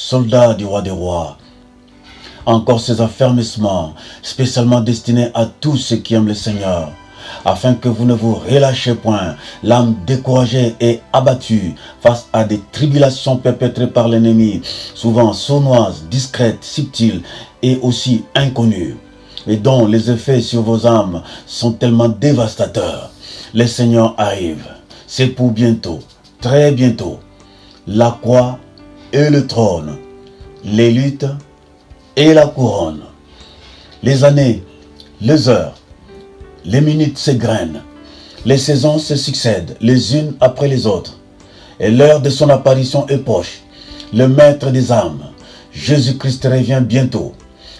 soldats du roi des rois. Encore ces affermissements, spécialement destinés à tous ceux qui aiment le Seigneur, afin que vous ne vous relâchez point, l'âme découragée et abattue face à des tribulations perpétrées par l'ennemi, souvent sournoises, discrètes, subtiles et aussi inconnues, et dont les effets sur vos âmes sont tellement dévastateurs. Le Seigneur arrive, c'est pour bientôt, très bientôt, la croix et le trône, les luttes et la couronne. Les années, les heures, les minutes s'égrènent, les saisons se succèdent les unes après les autres, et l'heure de son apparition est proche. Le Maître des âmes, Jésus-Christ revient bientôt.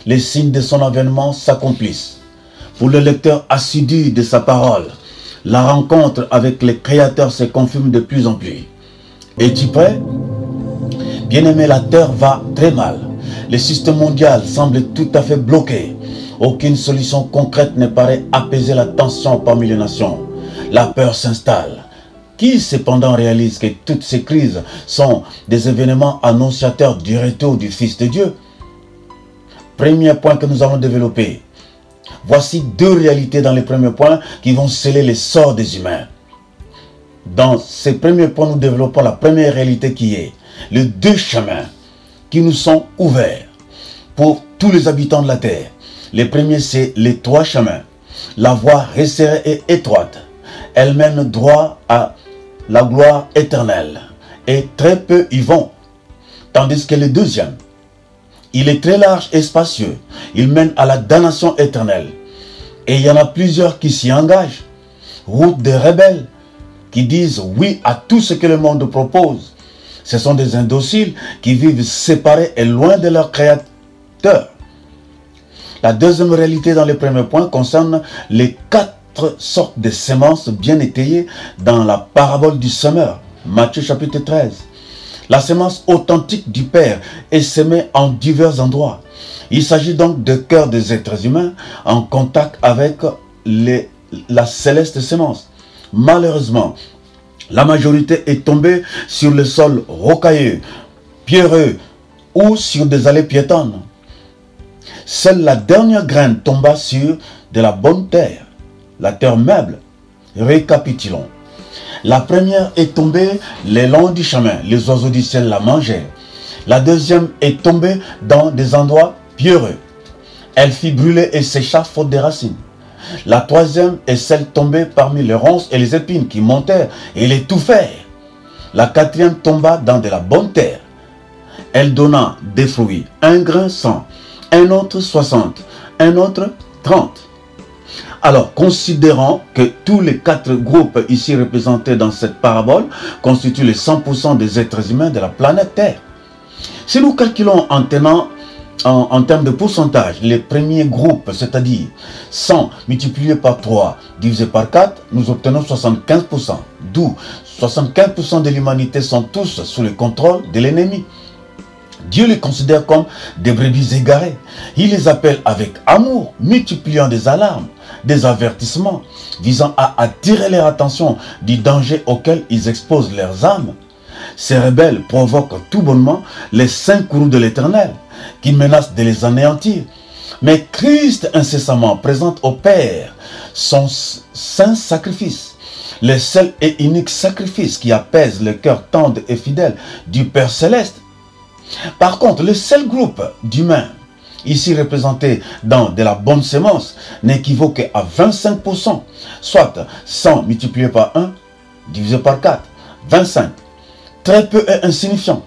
Les signes de son avènement s'accomplissent. Pour le lecteur assidu de sa parole, la rencontre avec le Créateur se confirme de plus en plus. Es-tu prêt? Bien-aimé, la terre va très mal. Le système mondial semble tout à fait bloqué. Aucune solution concrète ne paraît apaiser la tension parmi les nations. La peur s'installe. Qui cependant réalise que toutes ces crises sont des événements annonciateurs du retour du Fils de Dieu? Premier point que nous allons développer. Voici deux réalités dans les premiers points qui vont sceller les sorts des humains. Dans ces premiers points, nous développons la première réalité qui est les deux chemins qui nous sont ouverts pour tous les habitants de la terre. Le premier, c'est les trois chemins. La voie resserrée et étroite. Elle mène droit à la gloire éternelle. Et très peu y vont. Tandis que le deuxième, il est très large et spacieux. Il mène à la damnation éternelle. Et il y en a plusieurs qui s'y engagent. Route des rebelles qui disent oui à tout ce que le monde propose. Ce sont des indociles qui vivent séparés et loin de leur Créateur. La deuxième réalité dans les premiers points concerne les quatre sortes de semences bien étayées dans la parabole du semeur, Matthieu chapitre 13. La semence authentique du Père est semée en divers endroits. Il s'agit donc de cœurs des êtres humains en contact avec la céleste semence. Malheureusement, la majorité est tombée sur le sol rocailleux, pierreux ou sur des allées piétonnes. Seule la dernière graine tomba sur de la bonne terre, la terre meuble. Récapitulons. La première est tombée le long du chemin, les oiseaux du ciel la mangeaient. La deuxième est tombée dans des endroits pierreux. Elle fit brûler et sécha faute des racines. La troisième est celle tombée parmi les ronces et les épines qui montèrent et les étouffèrent. La quatrième tomba dans de la bonne terre. Elle donna des fruits, un grain 100, un autre 60, un autre 30. Alors, considérons que tous les quatre groupes ici représentés dans cette parabole constituent les 100% des êtres humains de la planète Terre. Si nous calculons en termes de pourcentage, les premiers groupes, c'est-à-dire 100 multiplié par 3 divisé par 4, nous obtenons 75%. D'où 75% de l'humanité sont tous sous le contrôle de l'ennemi. Dieu les considère comme des brebis égarées. Il les appelle avec amour, multipliant des alarmes, des avertissements, visant à attirer leur attention du danger auquel ils exposent leurs âmes. Ces rebelles provoquent tout bonnement les saints courroux de l'Éternel, qui menacent de les anéantir. Mais Christ incessamment présente au Père son saint sacrifice, le seul et unique sacrifice qui apaise le cœur tendre et fidèle du Père Céleste. Par contre, le seul groupe d'humains, ici représenté dans de la bonne sémence, n'équivaut qu'à 25%, soit 100 multiplié par 1, divisé par 4, 25. Très peu et insignifiant.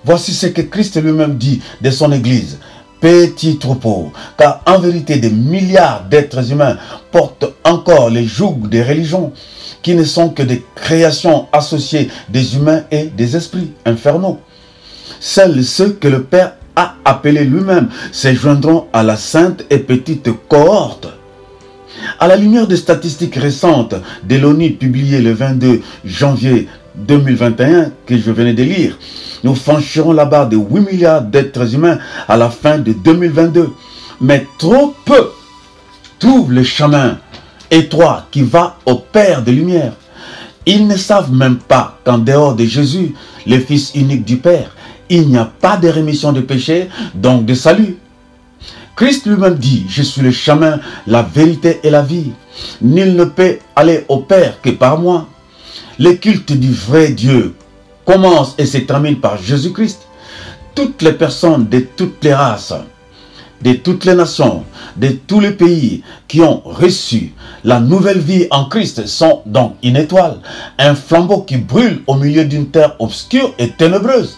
Voici ce que Christ lui-même dit de son Église. Petit troupeau, car en vérité des milliards d'êtres humains portent encore les jougs des religions, qui ne sont que des créations associées des humains et des esprits infernaux. Seuls ceux que le Père a appelés lui-même se joindront à la sainte et petite cohorte. À la lumière des statistiques récentes de l'ONU publiées le 22 janvier 2021 que je venais de lire, nous franchirons la barre de 8 milliards d'êtres humains à la fin de 2022. Mais trop peu trouvent le chemin étroit qui va au Père de lumière. Ils ne savent même pas qu'en dehors de Jésus, le Fils unique du Père, il n'y a pas de rémission de péché, donc de salut. Christ lui-même dit, je suis le chemin, la vérité et la vie. Nul ne peut aller au Père que par moi. Le culte du vrai Dieu commence et se termine par Jésus-Christ. Toutes les personnes de toutes les races, de toutes les nations, de tous les pays qui ont reçu la nouvelle vie en Christ sont donc une étoile, un flambeau qui brûle au milieu d'une terre obscure et ténébreuse.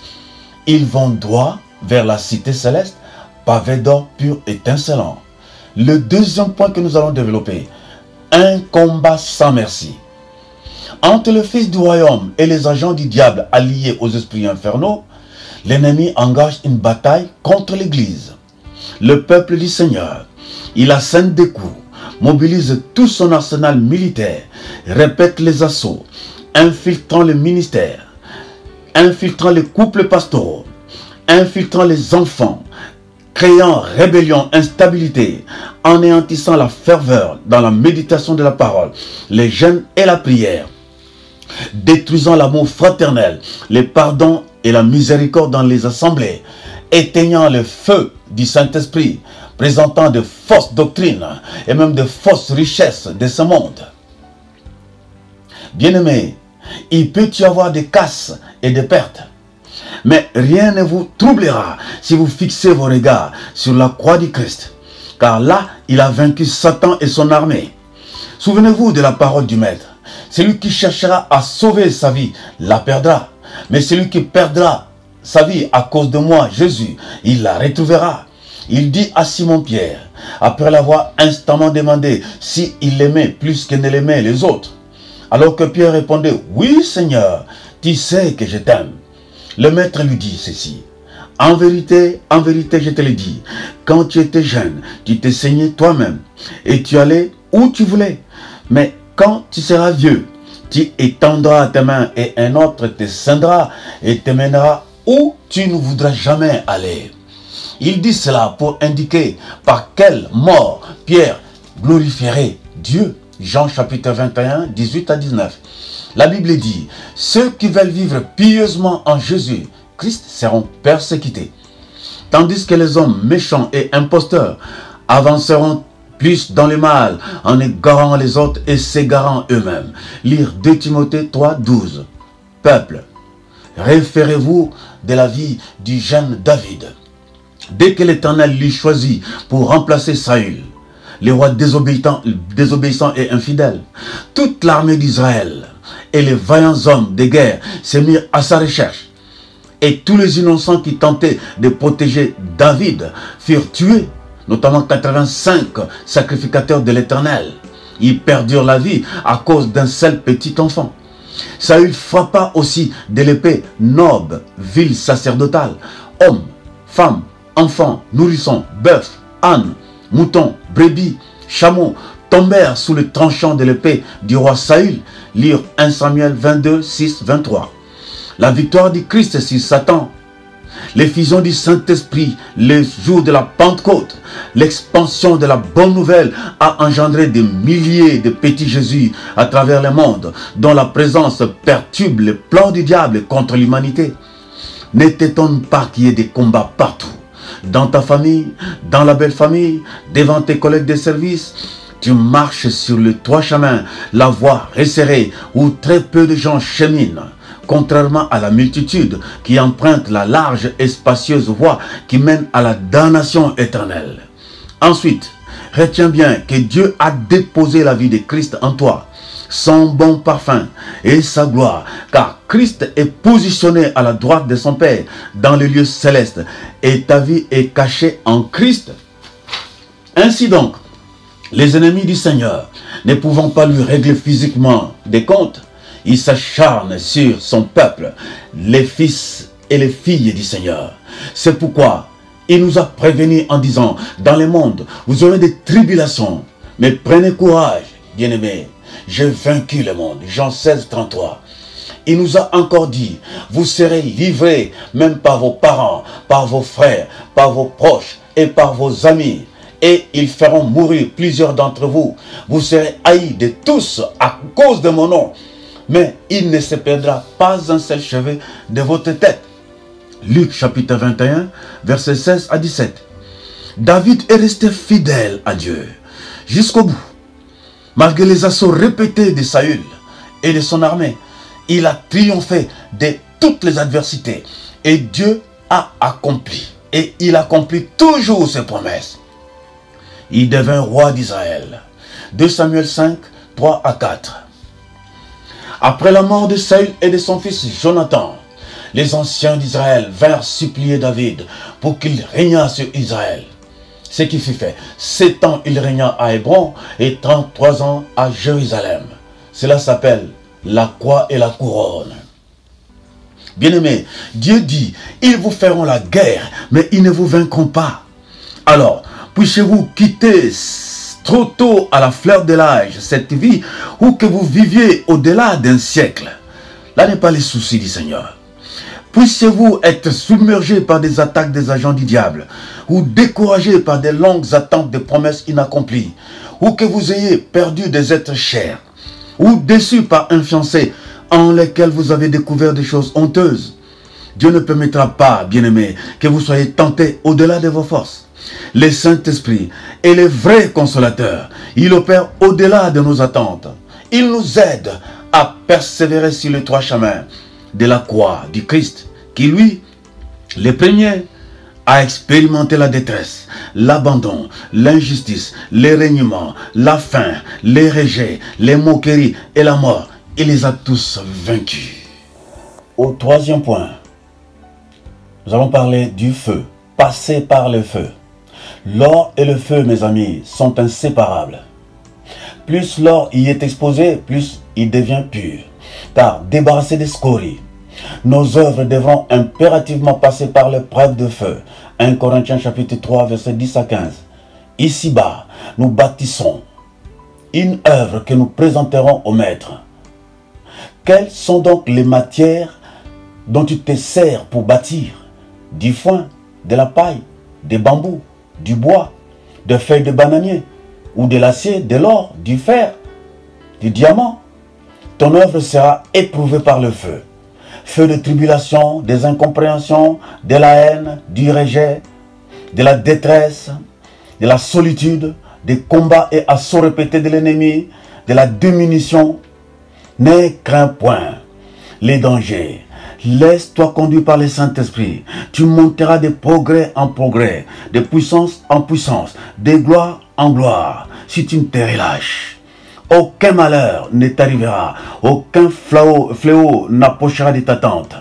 Ils vont droit vers la cité céleste, pavé d'or pur étincelant. Le deuxième point que nous allons développer, un combat sans merci. Entre le Fils du royaume et les agents du diable alliés aux esprits infernaux, l'ennemi engage une bataille contre l'Église. Le peuple du Seigneur, il assène des coups, mobilise tout son arsenal militaire, répète les assauts, infiltrant le ministère, infiltrant les couples pastoraux, infiltrant les enfants, créant rébellion, instabilité, anéantissant la ferveur dans la méditation de la parole, les jeûnes et la prière, détruisant l'amour fraternel, les pardons et la miséricorde dans les assemblées, éteignant le feu du Saint-Esprit, présentant de fausses doctrines et même de fausses richesses de ce monde. Bien-aimés, il peut y avoir des casses et des pertes, mais rien ne vous troublera si vous fixez vos regards sur la croix du Christ, car là, il a vaincu Satan et son armée. Souvenez-vous de la parole du Maître. Celui qui cherchera à sauver sa vie la perdra, mais celui qui perdra sa vie à cause de moi, Jésus, il la retrouvera. Il dit à Simon-Pierre, après l'avoir instamment demandé s'il l'aimait plus que ne l'aimaient les autres. Alors que Pierre répondait, « Oui Seigneur, tu sais que je t'aime. » Le Maître lui dit ceci, « en vérité, je te le dis, quand tu étais jeune, tu t'es saigné toi-même et tu allais où tu voulais. Mais quand tu seras vieux, tu étendras tes mains et un autre te ceindra et te mènera où tu ne voudras jamais aller. » Il dit cela pour indiquer par quelle mort Pierre glorifierait Dieu. Jean chapitre 21, 18 à 19. La Bible dit, ceux qui veulent vivre pieusement en Jésus Christ seront persécutés, tandis que les hommes méchants et imposteurs avanceront plus dans le mal en égarant les autres et s'égarant eux-mêmes. Lire 2 Timothée 3, 12. Peuple, référez-vous de la vie du jeune David. Dès que l'Éternel l'eut choisi pour remplacer Saül, les rois désobéissants et infidèles, toute l'armée d'Israël et les vaillants hommes de guerre se mirent à sa recherche. Et tous les innocents qui tentaient de protéger David furent tués, notamment 85 sacrificateurs de l'Éternel. Ils perdirent la vie à cause d'un seul petit enfant. Saül frappa aussi de l'épée Nob, ville sacerdotale, hommes, femmes, enfants, nourrissons, bœufs, ânes, moutons, brebis, chameaux, tombèrent sous le tranchant de l'épée du roi Saül. Lire 1 Samuel 22, 6, 23. La victoire du Christ sur Satan, l'effusion du Saint-Esprit, le jour de la Pentecôte, l'expansion de la bonne nouvelle a engendré des milliers de petits Jésus à travers le monde, dont la présence perturbe le plan du diable contre l'humanité. Ne t'étonne pas qu'il y ait des combats partout. Dans ta famille, dans la belle famille, devant tes collègues de service, tu marches sur le trois chemins, la voie resserrée où très peu de gens cheminent, contrairement à la multitude qui emprunte la large et spacieuse voie qui mène à la damnation éternelle. Ensuite, retiens bien que Dieu a déposé la vie de Christ en toi, son bon parfum et sa gloire, car Christ est positionné à la droite de son Père dans les lieux célestes et ta vie est cachée en Christ. Ainsi donc, les ennemis du Seigneur, ne pouvant pas lui régler physiquement des comptes, ils s'acharnent sur son peuple, les fils et les filles du Seigneur. C'est pourquoi il nous a prévenus en disant, dans le monde, vous aurez des tribulations, mais prenez courage, bien-aimés, j'ai vaincu le monde. Jean 16, 33. Il nous a encore dit, vous serez livrés même par vos parents, par vos frères, par vos proches et par vos amis. Et ils feront mourir plusieurs d'entre vous. Vous serez haïs de tous à cause de mon nom. Mais il ne se perdra pas un seul cheveu de votre tête. Luc chapitre 21, versets 16 à 17. David est resté fidèle à Dieu jusqu'au bout. Malgré les assauts répétés de Saül et de son armée, il a triomphé de toutes les adversités. Et Dieu a accompli. Et il accomplit toujours ses promesses. Il devint roi d'Israël. 2 Samuel 5, 3 à 4. Après la mort de Saül et de son fils Jonathan, les anciens d'Israël vinrent supplier David pour qu'il régnât sur Israël. Ce qui fut fait. 7 ans il régna à Hébron et 33 ans à Jérusalem. Cela s'appelle la croix et la couronne. Bien-aimés, Dieu dit, ils vous feront la guerre, mais ils ne vous vaincront pas. Alors, puissiez-vous quitter trop tôt à la fleur de l'âge cette vie, ou que vous viviez au-delà d'un siècle. Là n'est pas le souci du Seigneur. Puissiez-vous être submergés par des attaques des agents du diable, ou découragés par des longues attentes de promesses inaccomplies, ou que vous ayez perdu des êtres chers, ou déçus par un fiancé en lesquels vous avez découvert des choses honteuses. Dieu ne permettra pas, bien-aimés, que vous soyez tentés au-delà de vos forces. Le Saint-Esprit est le vrai consolateur. Il opère au-delà de nos attentes. Il nous aide à persévérer sur les 3 chemins de la croix du Christ, qui lui, le premier, a expérimenté la détresse, l'abandon, l'injustice, les régnements, la faim, les rejets, les moqueries et la mort. Il les a tous vaincus. Au 3e point, nous allons parler du feu, passer par le feu. L'or et le feu, mes amis, sont inséparables. Plus l'or y est exposé, plus il devient pur. Car débarrassé des scories, nos œuvres devront impérativement passer par l'épreuve de feu. 1 Corinthiens chapitre 3, versets 10 à 15. Ici-bas, nous bâtissons une œuvre que nous présenterons au Maître. Quelles sont donc les matières dont tu te sers pour bâtir? Du foin, de la paille, des bambous, du bois, des feuilles de bananier, ou de l'acier, de l'or, du fer, du diamant. Ton œuvre sera éprouvée par le feu. Feu de tribulation, des incompréhensions, de la haine, du rejet, de la détresse, de la solitude, des combats et assauts répétés de l'ennemi, de la diminution. Ne crains point les dangers. Laisse-toi conduire par le Saint-Esprit. Tu monteras de progrès en progrès, de puissance en puissance, de gloire en gloire, si tu ne te relâches. Aucun malheur ne t'arrivera, aucun fléau n'approchera de ta tente.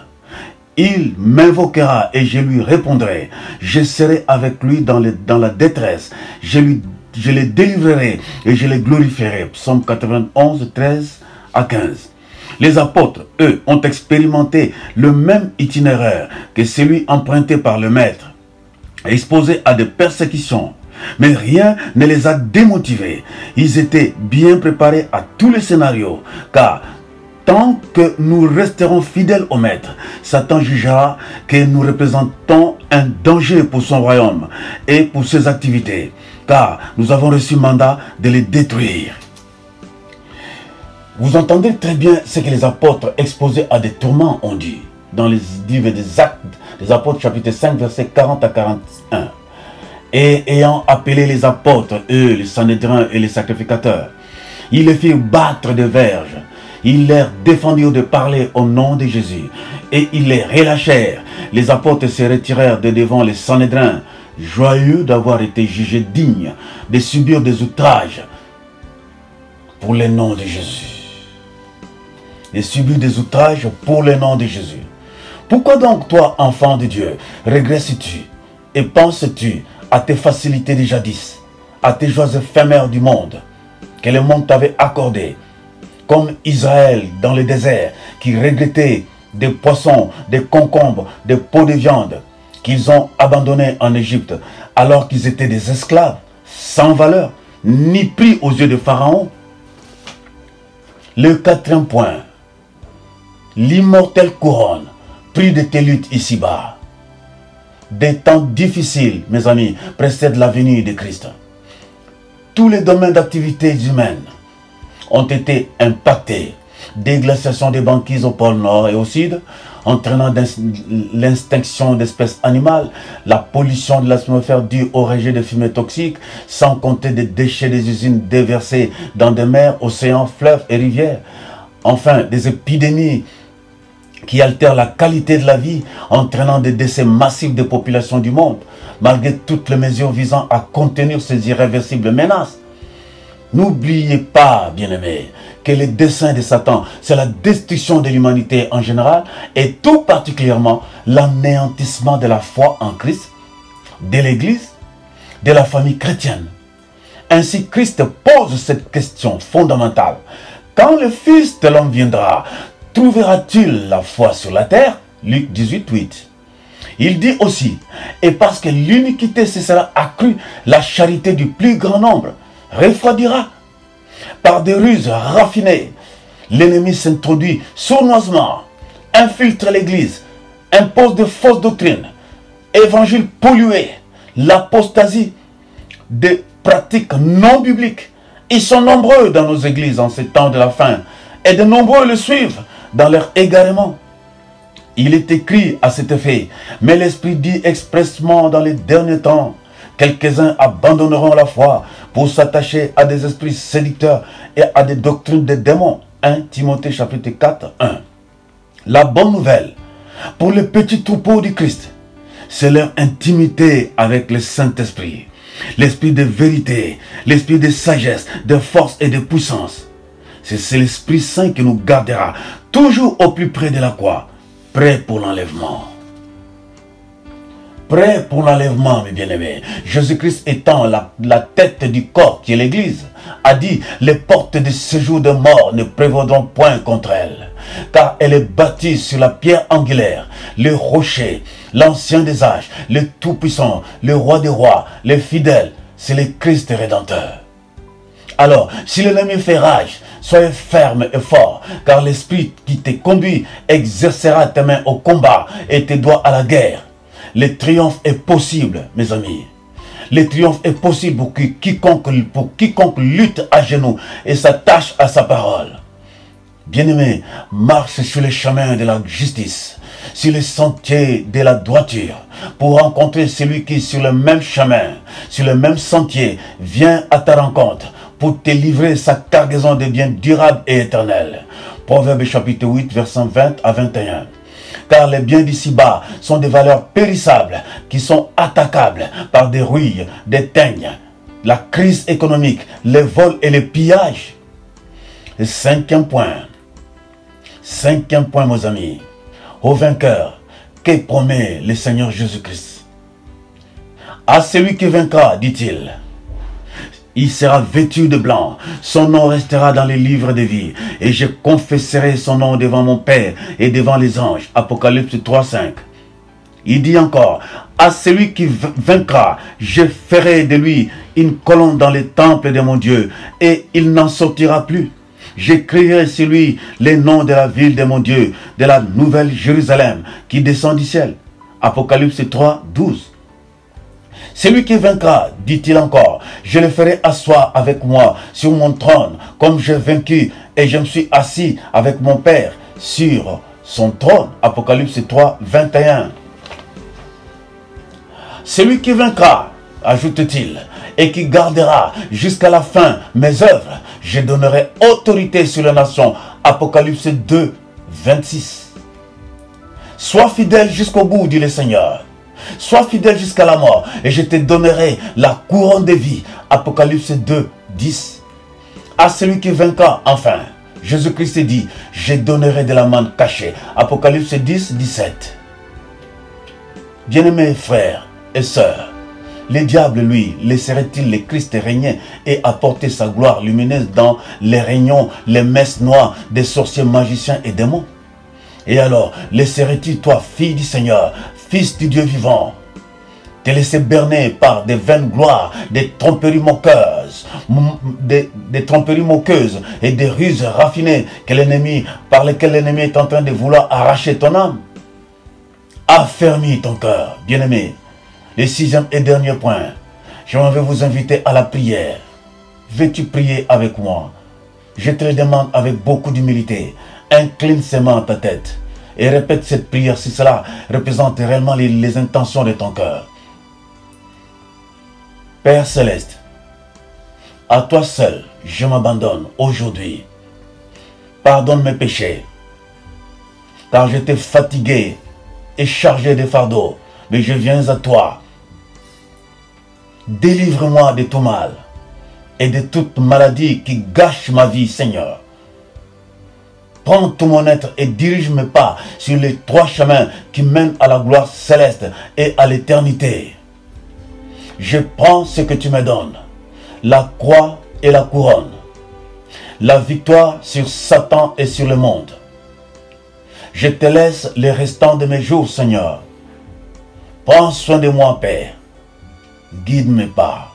Il m'invoquera et je lui répondrai. Je serai avec lui dans la détresse. Je le délivrerai et je le glorifierai. Psaume 91, 13 à 15. Les apôtres, eux, ont expérimenté le même itinéraire que celui emprunté par le Maître, exposés à des persécutions. Mais rien ne les a démotivés. Ils étaient bien préparés à tous les scénarios, car tant que nous resterons fidèles au Maître, Satan jugera que nous représentons un danger pour son royaume et pour ses activités, car nous avons reçu mandat de les détruire. Vous entendez très bien ce que les apôtres exposés à des tourments ont dit dans les livres des Actes des Apôtres chapitre 5 versets 40 à 41. Et ayant appelé les apôtres, eux, les Sanhédrins et les sacrificateurs, ils les firent battre de verges. Ils leur défendirent de parler au nom de Jésus. Et ils les relâchèrent. Les apôtres se retirèrent de devant les Sanhédrins, joyeux d'avoir été jugés dignes de subir des outrages pour le nom de Jésus. De subir des outrages pour le nom de Jésus. Pourquoi donc toi, enfant de Dieu, régresses-tu et penses-tu à tes facilités de jadis, à tes joies éphémères du monde, que le monde t'avait accordées, comme Israël dans le désert, qui regrettait des poissons, des concombres, des pots de viande, qu'ils ont abandonnés en Égypte, alors qu'ils étaient des esclaves, sans valeur, ni prix aux yeux de Pharaon. Le 4e point, l'immortelle couronne, prix de tes luttes ici-bas. Des temps difficiles, mes amis, précèdent la venue de Christ. Tous les domaines d'activité humaines ont été impactés. Déglaciation des banquises au pôle Nord et au Sud, entraînant l'extinction d'espèces animales, la pollution de l'atmosphère due au rejet de fumée toxiques, sans compter des déchets des usines déversés dans des mers, océans, fleuves et rivières. Enfin, des épidémies qui altèrent la qualité de la vie, entraînant des décès massifs de populations du monde, malgré toutes les mesures visant à contenir ces irréversibles menaces. N'oubliez pas, bien-aimés, que le dessein de Satan, c'est la destruction de l'humanité en général et tout particulièrement l'anéantissement de la foi en Christ, de l'Église, de la famille chrétienne. Ainsi, Christ pose cette question fondamentale. Quand le Fils de l'homme viendra, trouvera-t-il la foi sur la terre? Luc 18, 8. Il dit aussi, et parce que l'iniquité se sera accrue, la charité du plus grand nombre refroidira. Par des ruses raffinées, l'ennemi s'introduit sournoisement, infiltre l'Église, impose de fausses doctrines, évangiles pollués, l'apostasie, des pratiques non bibliques. Ils sont nombreux dans nos églises en ces temps de la fin, et de nombreux le suivent dans leur égarement. Il est écrit à cet effet, mais l'Esprit dit expressement dans les derniers temps, quelques-uns abandonneront la foi pour s'attacher à des esprits séducteurs et à des doctrines des démons. 1 Timothée chapitre 4, 1. La bonne nouvelle pour les petits troupeaux du Christ, c'est leur intimité avec le Saint-Esprit, l'Esprit de vérité, l'Esprit de sagesse, de force et de puissance. C'est l'Esprit Saint qui nous gardera toujours au plus près de la croix, prêt pour l'enlèvement. Prêt pour l'enlèvement, mes bien-aimés. Jésus-Christ étant la tête du corps qui est l'Église, a dit, les portes de séjour de mort ne prévaudront point contre elle, car elle est bâtie sur la pierre angulaire, le rocher, l'ancien des âges, le tout-puissant, le roi des rois, le fidèle, c'est le Christ rédempteur. Alors, si l'ennemi fait rage, soyez ferme et fort, car l'Esprit qui te conduit exercera tes mains au combat et tes doigts à la guerre. Le triomphe est possible, mes amis. Le triomphe est possible pour quiconque lutte à genoux et s'attache à sa parole. Bien-aimé, marche sur les chemins de la justice, sur les sentiers de la droiture, pour rencontrer celui qui, sur le même chemin, sur le même sentier, vient à ta rencontre, pour te livrer sa cargaison de biens durables et éternels. Proverbe chapitre 8, versets 20 à 21. Car les biens d'ici-bas sont des valeurs périssables qui sont attaquables par des rouilles, des teignes, la crise économique, les vols et les pillages. Et cinquième point, mes amis, au vainqueur, que promet le Seigneur Jésus-Christ? À celui qui vaincra, dit-il, il sera vêtu de blanc, son nom restera dans les livres de vie, et je confesserai son nom devant mon Père et devant les anges. Apocalypse 3, 5. Il dit encore, à celui qui vaincra, je ferai de lui une colonne dans les temples de mon Dieu, et il n'en sortira plus. J'écrirai sur lui les noms de la ville de mon Dieu, de la nouvelle Jérusalem, qui descend du ciel. Apocalypse 3, 12. Celui qui vaincra, dit-il encore, je le ferai asseoir avec moi sur mon trône, comme j'ai vaincu, et je me suis assis avec mon Père sur son trône. Apocalypse 3, 21. Celui qui vaincra, ajoute-t-il, et qui gardera jusqu'à la fin mes œuvres, je donnerai autorité sur les nations. Apocalypse 2, 26. Sois fidèle jusqu'au bout, dit le Seigneur. Sois fidèle jusqu'à la mort, et je te donnerai la couronne de vie. Apocalypse 2, 10. À celui qui vaincra, enfin, Jésus-Christ dit, je donnerai de la manne cachée. Apocalypse 10, 17. Bien-aimés frères et sœurs, le diable, lui, laisserait-il le Christ régner et apporter sa gloire lumineuse dans les réunions, les messes noires des sorciers, magiciens et démons? Et alors, laisserait-il, toi, fille du Seigneur, fils du Dieu vivant, te laisser berner par des vaines gloires, des tromperies moqueuses, et des ruses raffinées par lesquelles l'ennemi est en train de vouloir arracher ton âme? Affermis ton cœur, bien-aimé. Le sixième et dernier point, je vais vous inviter à la prière. Veux-tu prier avec moi? Je te le demande avec beaucoup d'humilité. Incline seulement ta tête et répète cette prière si cela représente réellement les intentions de ton cœur. Père Céleste, à toi seul, je m'abandonne aujourd'hui. Pardonne mes péchés, car j'étais fatigué et chargé de fardeaux, mais je viens à toi. Délivre-moi de tout mal et de toute maladie qui gâche ma vie, Seigneur. Prends tout mon être et dirige mes pas sur les 3 chemins qui mènent à la gloire céleste et à l'éternité. Je prends ce que tu me donnes, la croix et la couronne, la victoire sur Satan et sur le monde. Je te laisse les restants de mes jours, Seigneur. Prends soin de moi, Père. Guide mes pas.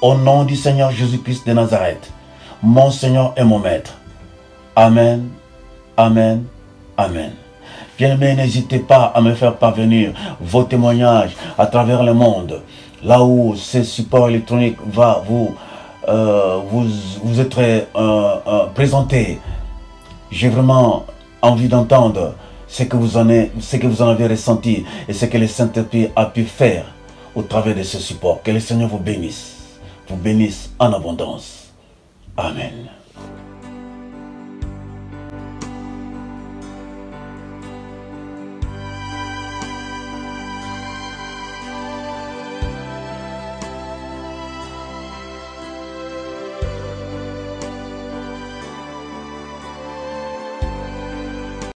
Au nom du Seigneur Jésus-Christ de Nazareth, mon Seigneur et mon Maître. Amen, amen, amen. Bien-aimés, n'hésitez pas à me faire parvenir vos témoignages à travers le monde. Là où ce support électronique va vous être présenté. J'ai vraiment envie d'entendre ce que vous en avez ressenti et ce que le Saint-Esprit a pu faire au travers de ce support. Que le Seigneur vous bénisse en abondance. Amen.